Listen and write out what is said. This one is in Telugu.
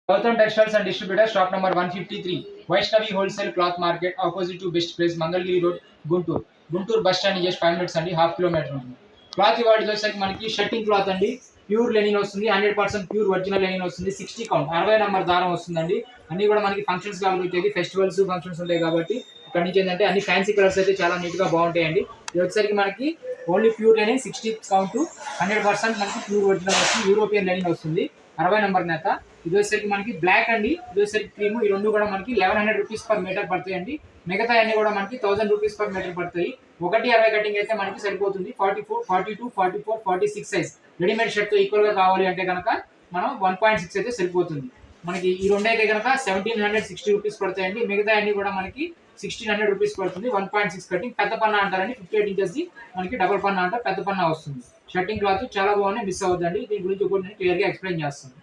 Gautam Textiles and Distributors, shop number 153, Vaishnavi Wholesale Cloth Market, opposite to Best Place, Mangalgiri Road, Guntur. Guntur bus stand just 5 minutes అండి, హాఫ్ కిలోమీటర్ ఉంది. క్లాత్ ఇవాళ వచ్చేసరికి మనకి షర్టింగ్ క్లాత్ అండి, ప్యూర్ లెనిన్ వస్తుంది, 100% ప్యూర్ ఒరిజినల్ లెనిన్ వస్తుంది, 60 కౌంట్ 60 నంబర్ దారం వస్తుందండి. అన్ని కూడా మనకి ఫంక్షన్స్ కాబట్టి ఫెస్టివల్స్ ఫంక్షన్స్ ఉంటాయి కాబట్టి ఇక్కడ నుంచి ఏంటంటే అన్ని ఫ్యాన్సీ కలర్స్ అయితే చాలా నీట్ గా బాగుంటాయండి. ఇది వచ్చేసరికి మనకి ఓన్లీ ప్యూర్ లెనిన్ 60 కౌంట్ 100% మనకి ప్యూర్ ఒరిజినల్ వస్తుంది, యూరోపియన్ లెనిన్ వస్తుంది, 60 నంబర్ నేత. ఇది వచ్చేసరికి మనకి బ్లాక్ అండి, ఇది వచ్చేసరికి క్రీమ్. ఈ రెండు కూడా మనకి 1100 రూపీస్ పర్ మీటర్ పడతాయండి. మిగతా అన్ని కూడా మనకి 1000 రూపీస్ పర్ మీటర్ పడతాయి. 160 కటింగ్ అయితే మనకి సరిపోతుంది. 44, 42, 44, 46 సైజ్ రెడీమేడ్ షర్ట్ తో ఈక్వల్ గా కావాలి అంటే కనుక మనం 1.6 అయితే సరిపోతుంది. మనకి ఈ రెండు అయితే కనుక 1760 రూపీస్ పడతాయండి. మిగతా అన్ని కూడా మనకి 1600 రూపీస్ పడుతుంది. 1.6 కటింగ్ పెద్ద పన్నా అంటారండి, 58 ఇంచెస్ ది మనకి డబుల్ పన్నా అంటే పెద్ద పన్నా వస్తుంది. షర్టింగ్ క్లాత్ చాలా బాగుంది, మిస్ అవుతుందండి. దీని గురించి కూడా నేను క్లియర్ గా ఎక్స్ప్లెయిన్ చేస్తాను.